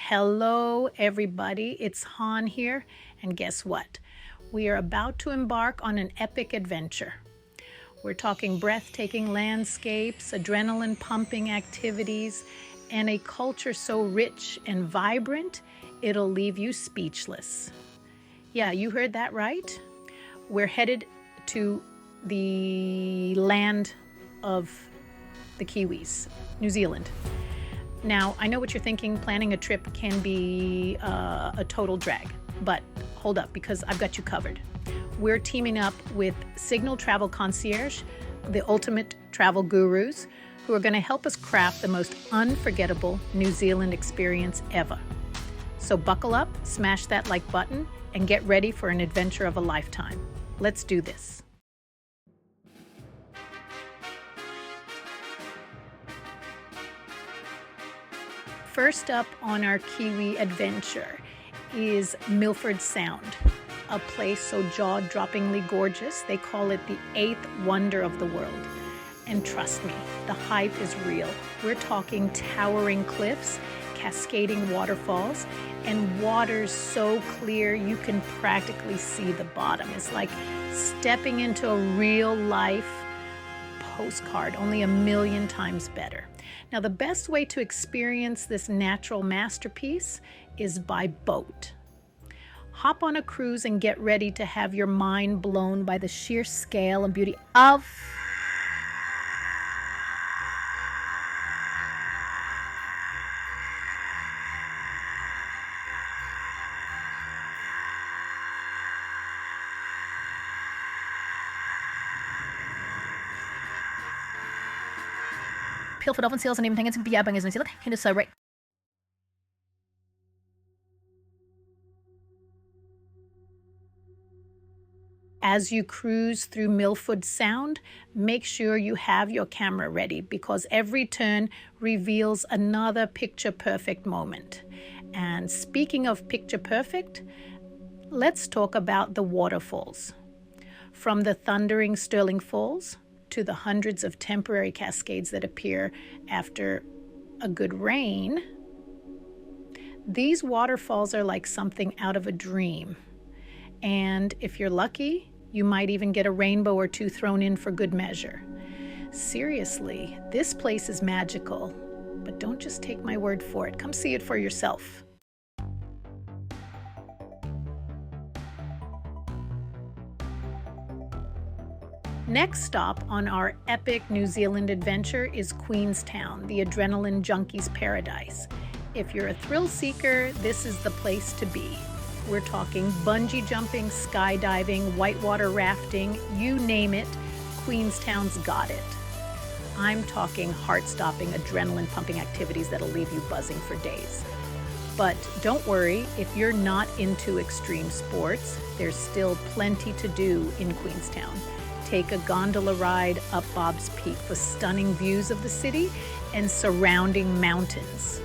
Hello, everybody. It's Han here, and guess what? We are about to embark on an epic adventure. We're talking breathtaking landscapes, adrenaline pumping activities, and a culture so rich and vibrant, it'll leave you speechless. Yeah, you heard that right. We're headed to the land of the Kiwis, New Zealand. Now, I know what you're thinking. Planning a trip can be a total drag, but hold up, because I've got you covered. We're teaming up with Signal Travel Concierge, the ultimate travel gurus, who are going to help us craft the most unforgettable New Zealand experience ever. So buckle up, smash that like button, and get ready for an adventure of a lifetime. Let's do this. First up on our Kiwi adventure is Milford Sound, a place so jaw-droppingly gorgeous they call it the eighth wonder of the world. And trust me, the hype is real. We're talking towering cliffs, cascading waterfalls, and waters so clear you can practically see the bottom. It's like stepping into a real-life postcard, only a million times better. Now, the best way to experience this natural masterpiece is by boat. Hop on a cruise and get ready to have your mind blown by the sheer scale and beauty of Peel for dolphin seals and even penguins can be yabbing as New Zealand. It is so right. As you cruise through Milford Sound, make sure you have your camera ready because every turn reveals another picture-perfect moment. And speaking of picture-perfect, let's talk about the waterfalls. From the thundering Stirling Falls to the hundreds of temporary cascades that appear after a good rain, these waterfalls are like something out of a dream. And if you're lucky, you might even get a rainbow or two thrown in for good measure. Seriously, this place is magical, but don't just take my word for it. Come see it for yourself. Next stop on our epic New Zealand adventure is Queenstown, the adrenaline junkie's paradise. If you're a thrill seeker, this is the place to be. We're talking bungee jumping, skydiving, whitewater rafting, you name it, Queenstown's got it. I'm talking heart-stopping, adrenaline-pumping activities that'll leave you buzzing for days. But don't worry, if you're not into extreme sports, there's still plenty to do in Queenstown. Take a gondola ride up Bob's Peak for stunning views of the city and surrounding mountains.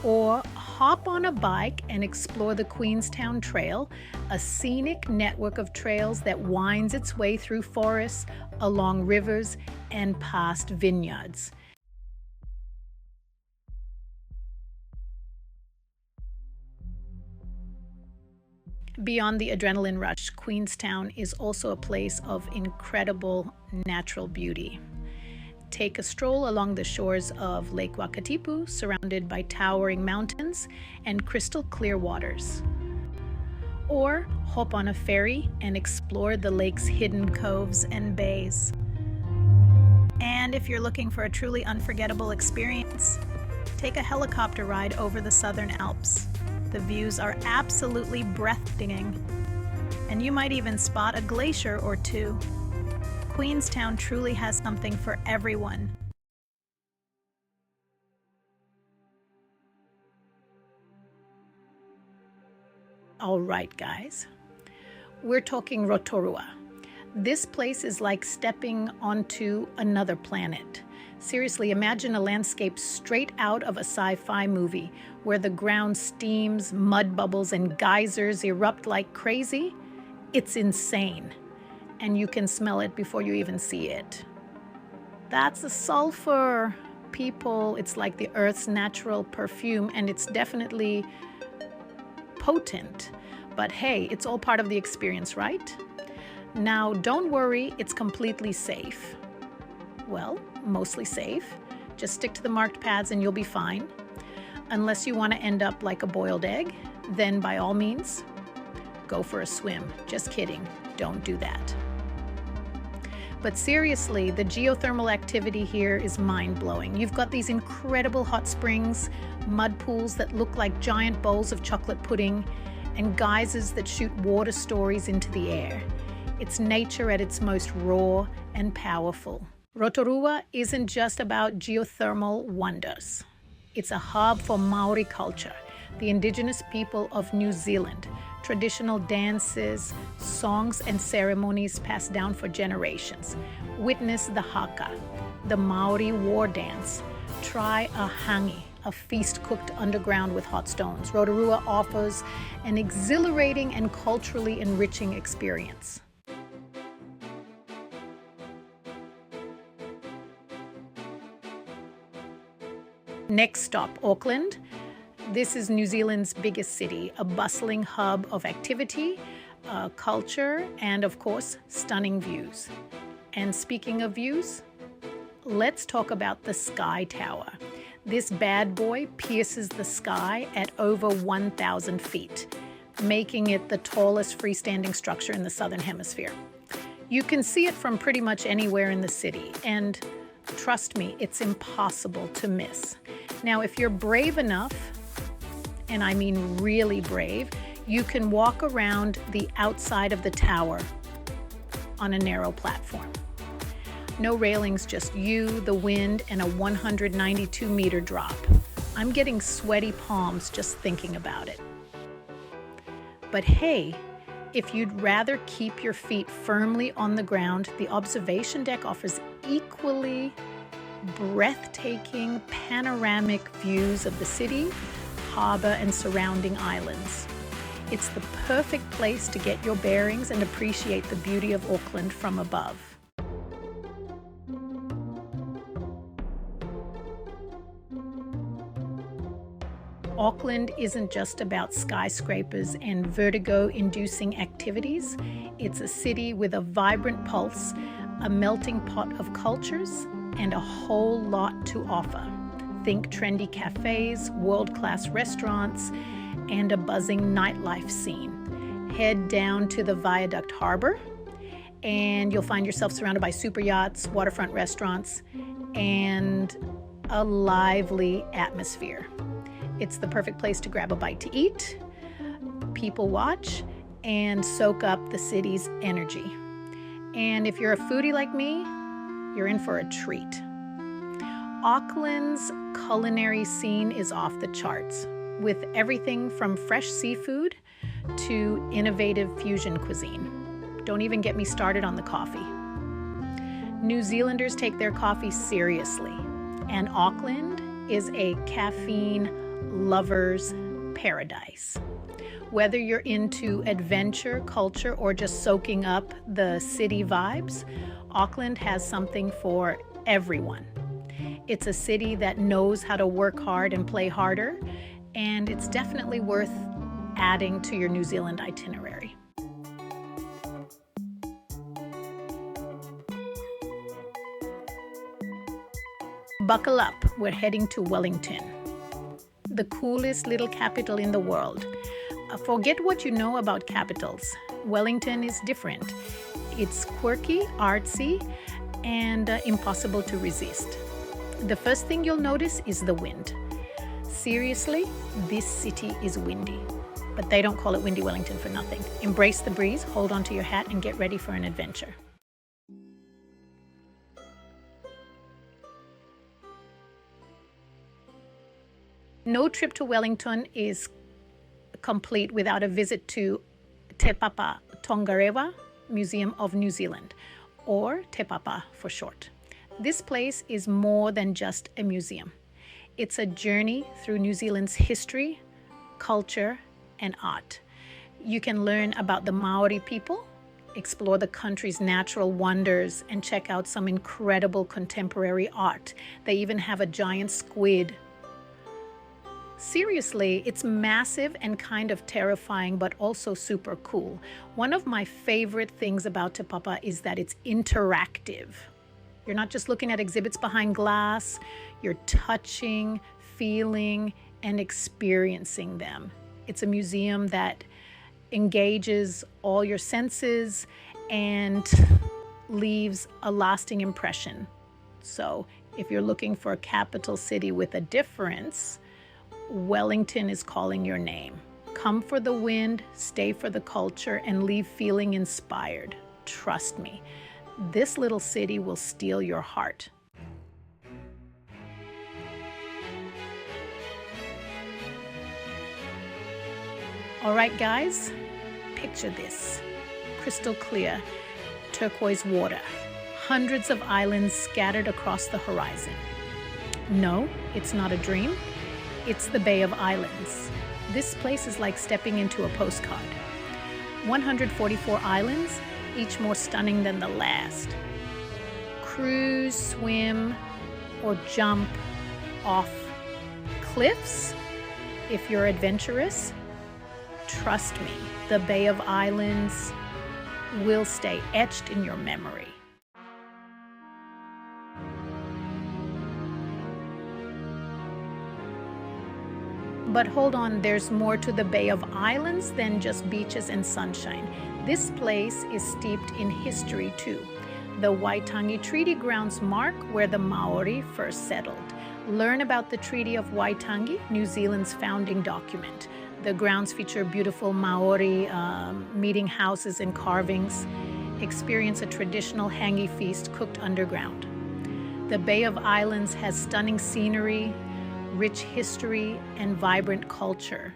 Or hop on a bike and explore the Queenstown Trail, a scenic network of trails that winds its way through forests, along rivers, and past vineyards. Beyond the adrenaline rush, Queenstown is also a place of incredible natural beauty. Take a stroll along the shores of Lake Wakatipu, surrounded by towering mountains and crystal clear waters. Or hop on a ferry and explore the lake's hidden coves and bays. And if you're looking for a truly unforgettable experience, take a helicopter ride over the Southern Alps. The views are absolutely breathtaking, and you might even spot a glacier or two. Queenstown truly has something for everyone. All right, guys, we're talking Rotorua. This place is like stepping onto another planet. Seriously, imagine a landscape straight out of a sci-fi movie where the ground steams, mud bubbles, and geysers erupt like crazy. It's insane, and you can smell it before you even see it. That's the sulfur. people, it's like the earth's natural perfume, and it's definitely potent. But hey, it's all part of the experience, right? Now, don't worry, it's completely safe. Well, mostly safe. Just stick to the marked paths and you'll be fine. Unless you want to end up like a boiled egg, then by all means, go for a swim. Just kidding, don't do that. But seriously, the geothermal activity here is mind-blowing. You've got these incredible hot springs, mud pools that look like giant bowls of chocolate pudding, and geysers that shoot water stories into the air. It's nature at its most raw and powerful. Rotorua isn't just about geothermal wonders. It's a hub for Maori culture, the indigenous people of New Zealand, traditional dances, songs, and ceremonies passed down for generations. Witness the haka, the Maori war dance. Try a hangi, a feast cooked underground with hot stones. Rotorua offers an exhilarating and culturally enriching experience. Next stop, Auckland. This is New Zealand's biggest city, a bustling hub of activity, culture, and of course, stunning views. And speaking of views, let's talk about the Sky Tower. This bad boy pierces the sky at over 1,000 feet, making it the tallest freestanding structure in the Southern Hemisphere. You can see it from pretty much anywhere in the city, and trust me, it's impossible to miss. Now, if you're brave enough, and I mean really brave, you can walk around the outside of the tower on a narrow platform. No railings, just you, the wind, and a 192-meter drop. I'm getting sweaty palms just thinking about it. But hey, if you'd rather keep your feet firmly on the ground, the observation deck offers equally breathtaking panoramic views of the city, harbor, and surrounding islands. It's the perfect place to get your bearings and appreciate the beauty of Auckland from above. Auckland isn't just about skyscrapers and vertigo-inducing activities. It's a city with a vibrant pulse, a melting pot of cultures, and a whole lot to offer. Think trendy cafes, world-class restaurants, and a buzzing nightlife scene. Head down to the Viaduct Harbor, and you'll find yourself surrounded by super yachts, waterfront restaurants, and a lively atmosphere. It's the perfect place to grab a bite to eat, people watch, and soak up the city's energy. And if you're a foodie like me, you're in for a treat. Auckland's culinary scene is off the charts, with everything from fresh seafood to innovative fusion cuisine. Don't even get me started on the coffee. New Zealanders take their coffee seriously, and Auckland is a caffeine lover's paradise. Whether you're into adventure, culture, or just soaking up the city vibes, Auckland has something for everyone. It's a city that knows how to work hard and play harder, and it's definitely worth adding to your New Zealand itinerary. Buckle up, we're heading to Wellington, the coolest little capital in the world. Forget what you know about capitals. Wellington is different. It's quirky, artsy, and impossible to resist. The first thing you'll notice is the wind. Seriously, this city is windy. But they don't call it Windy Wellington for nothing. Embrace the breeze, hold onto your hat, and get ready for an adventure. No trip to Wellington is complete without a visit to Te Papa Tongarewa Museum of New Zealand, or Te Papa for short. This place is more than just a museum. It's a journey through New Zealand's history, culture, and art. You can learn about the Maori people explore the country's natural wonders, and check out some incredible contemporary art. They even have a giant squid. Seriously, it's massive and kind of terrifying, but also super cool. One of my favorite things about Te Papa is that it's interactive. You're not just looking at exhibits behind glass, you're touching, feeling, and experiencing them. It's a museum that engages all your senses and leaves a lasting impression. So if you're looking for a capital city with a difference, Wellington is calling your name. Come for the wind, stay for the culture, and leave feeling inspired. Trust me, this little city will steal your heart. All right, guys, picture this. Crystal clear, turquoise water, hundreds of islands scattered across the horizon. No, it's not a dream. It's the Bay of Islands. This place is like stepping into a postcard. 144 islands, each more stunning than the last. Cruise, swim, or jump off cliffs if you're adventurous. Trust me, the Bay of Islands will stay etched in your memory. But hold on, there's more to the Bay of Islands than just beaches and sunshine. This place is steeped in history too. The Waitangi Treaty grounds mark where the Maori first settled. Learn about the Treaty of Waitangi, New Zealand's founding document. The grounds feature beautiful Maori meeting houses and carvings. Experience a traditional hangi feast cooked underground. The Bay of Islands has stunning scenery, rich history, and vibrant culture.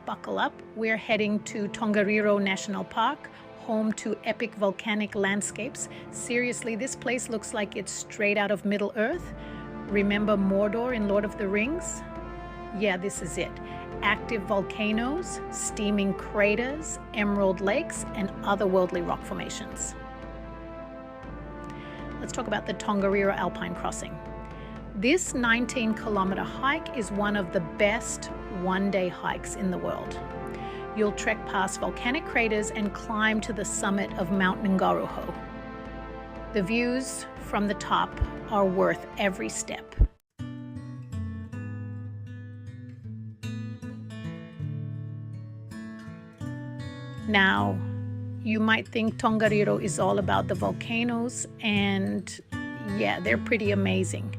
Buckle up, we're heading to Tongariro National Park, home to epic volcanic landscapes. Seriously, this place looks like it's straight out of Middle-earth. Remember Mordor in Lord of the Rings? Yeah, this is it. Active volcanoes, steaming craters, emerald lakes, and otherworldly rock formations. Let's talk about the Tongariro Alpine Crossing. This 19-kilometer hike is one of the best one-day hikes in the world. You'll trek past volcanic craters and climb to the summit of Mount Ngauruhoe. The views from the top are worth every step. Now, you might think Tongariro is all about the volcanoes, and yeah, they're pretty amazing.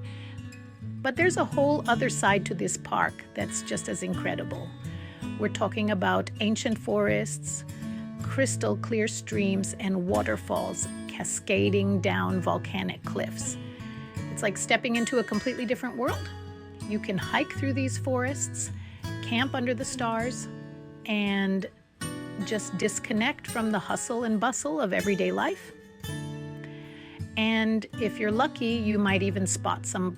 But there's a whole other side to this park that's just as incredible. We're talking about ancient forests, crystal clear streams, and waterfalls cascading down volcanic cliffs. It's like stepping into a completely different world. You can hike through these forests, camp under the stars, and just disconnect from the hustle and bustle of everyday life. And if you're lucky, you might even spot some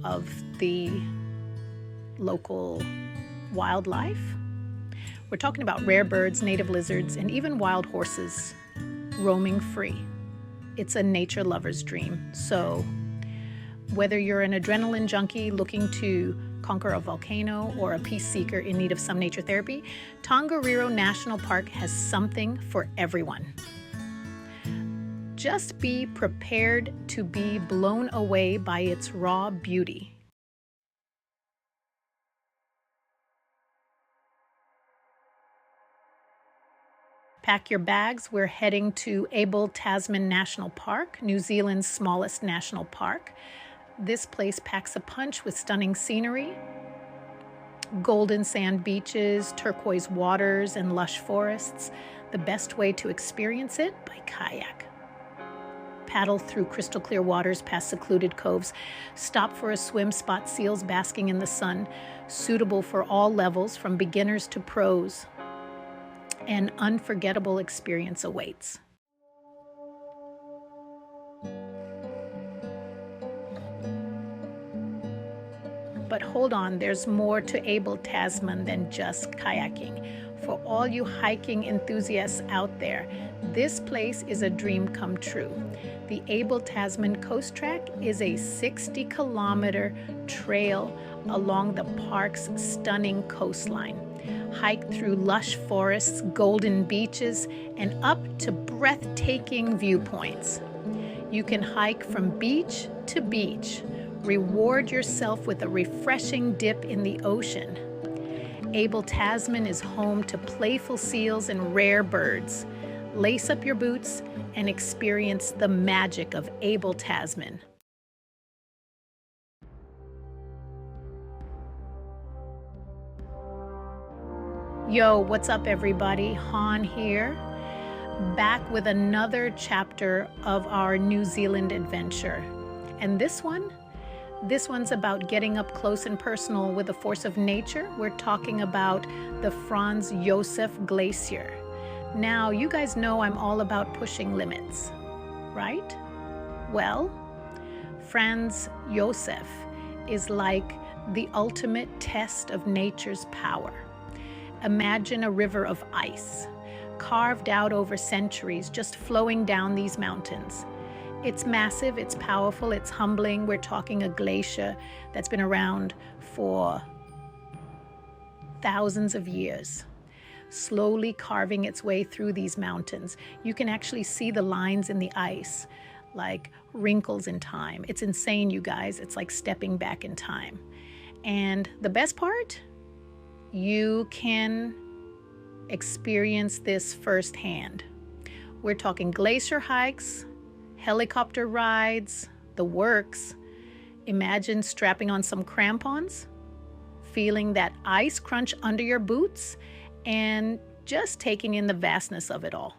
of the local wildlife. We're talking about rare birds, native lizards, and even wild horses roaming free. It's a nature lover's dream. So whether you're an adrenaline junkie looking to conquer a volcano or a peace seeker in need of some nature therapy, Tongariro National Park has something for everyone. Just be prepared to be blown away by its raw beauty. Pack your bags. We're heading to Abel Tasman National Park, New Zealand's smallest national park. This place packs a punch with stunning scenery, golden sand beaches, turquoise waters, and lush forests. The best way to experience it? By kayak. Paddle through crystal clear waters past secluded coves. Stop for a swim, spot seals basking in the sun. Suitable for all levels, from beginners to pros. An unforgettable experience awaits. But hold on, there's more to Abel Tasman than just kayaking. For all you hiking enthusiasts out there, this place is a dream come true. The Abel Tasman Coast Track is a 60-kilometer trail along the park's stunning coastline. Hike through lush forests, golden beaches, and up to breathtaking viewpoints. You can hike from beach to beach. Reward yourself with a refreshing dip in the ocean. Abel Tasman is home to playful seals and rare birds. Lace up your boots and experience the magic of Abel Tasman. Yo, what's up everybody? Han here, back with another chapter of our New Zealand adventure. And this one's about getting up close and personal with the force of nature. We're talking about the Franz Josef Glacier. Now, you guys know I'm all about pushing limits, right? Well, Franz Josef is like the ultimate test of nature's power. Imagine a river of ice, carved out over centuries, just flowing down these mountains. It's massive, it's powerful, it's humbling. We're talking a glacier that's been around for thousands of years, slowly carving its way through these mountains. You can actually see the lines in the ice, like wrinkles in time. It's insane, you guys. It's like stepping back in time. And the best part, you can experience this firsthand. We're talking glacier hikes, helicopter rides, the works. Imagine strapping on some crampons, feeling that ice crunch under your boots, and just taking in the vastness of it all.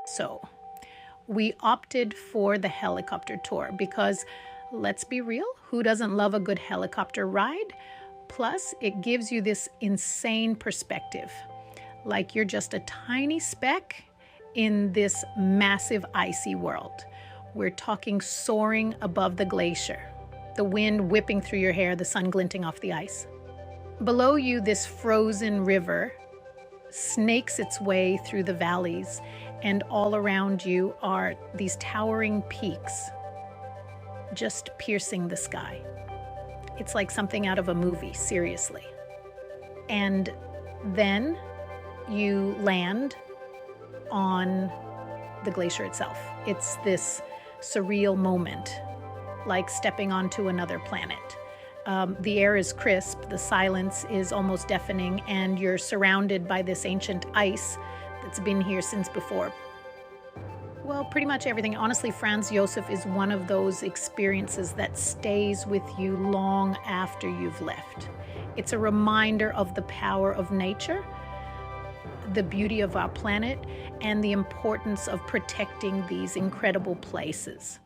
So, we opted for the helicopter tour because, let's be real, who doesn't love a good helicopter ride? Plus, it gives you this insane perspective, like you're just a tiny speck in this massive icy world. We're talking soaring above the glacier, the wind whipping through your hair, the sun glinting off the ice. Below you, this frozen river snakes its way through the valleys, and all around you are these towering peaks, just piercing the sky. It's like something out of a movie, seriously. And then you land on the glacier itself. It's this surreal moment, like stepping onto another planet. The air is crisp, the silence is almost deafening, and you're surrounded by this ancient ice that's been here since before. Well, pretty much everything. Honestly, Franz Josef is one of those experiences that stays with you long after you've left. It's a reminder of the power of nature, the beauty of our planet, and the importance of protecting these incredible places.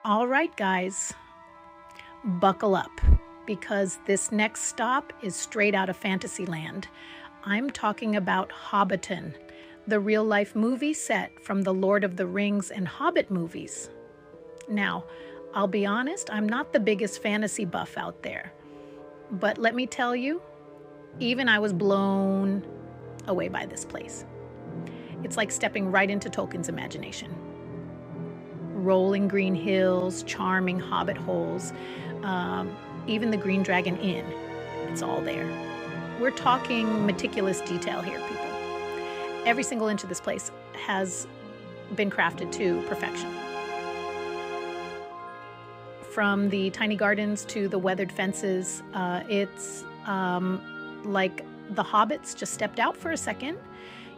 All right, guys, buckle up, because this next stop is straight out of Fantasyland. I'm talking about Hobbiton, the real-life movie set from the Lord of the Rings and Hobbit movies. Now, I'll be honest, I'm not the biggest fantasy buff out there, but let me tell you, even I was blown away by this place. It's like stepping right into Tolkien's imagination. Rolling green hills, charming hobbit holes, even the Green Dragon Inn, it's all there. We're talking meticulous detail here, people. Every single inch of this place has been crafted to perfection. From the tiny gardens to the weathered fences, it's like the hobbits just stepped out for a second.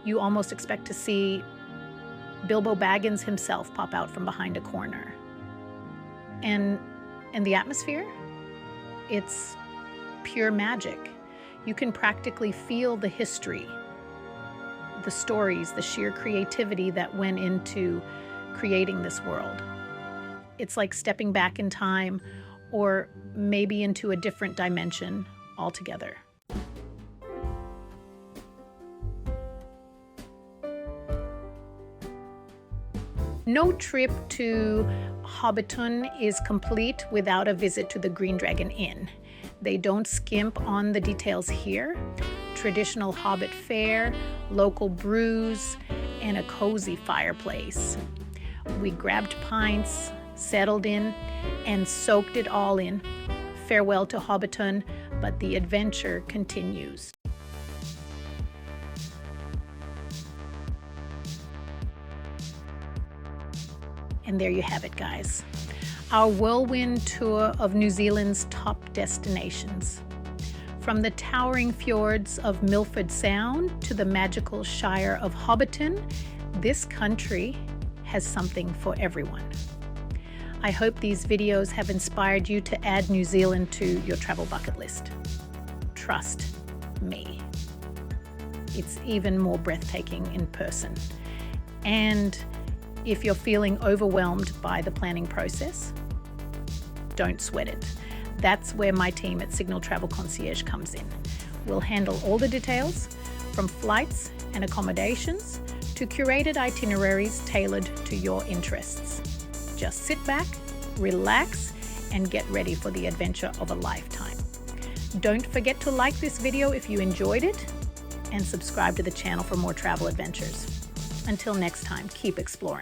You almost expect to see Bilbo Baggins himself pop out from behind a corner. And the atmosphere, it's pure magic. You can practically feel the history, the stories, the sheer creativity that went into creating this world. It's like stepping back in time, or maybe into a different dimension altogether. No trip to Hobbiton is complete without a visit to the Green Dragon Inn. They don't skimp on the details here. Traditional Hobbit fare, local brews, and a cozy fireplace. We grabbed pints, settled in, and soaked it all in. Farewell to Hobbiton, but the adventure continues. And there you have it, guys. Our whirlwind tour of New Zealand's top destinations. From the towering fjords of Milford Sound to the magical Shire of Hobbiton, this country has something for everyone. I hope these videos have inspired you to add New Zealand to your travel bucket list. Trust me, it's even more breathtaking in person. And if you're feeling overwhelmed by the planning process, don't sweat it. That's where my team at Signal Travel Concierge comes in. We'll handle all the details, from flights and accommodations to curated itineraries tailored to your interests. Just sit back, relax, and get ready for the adventure of a lifetime. Don't forget to like this video if you enjoyed it, and subscribe to the channel for more travel adventures. Until next time, keep exploring.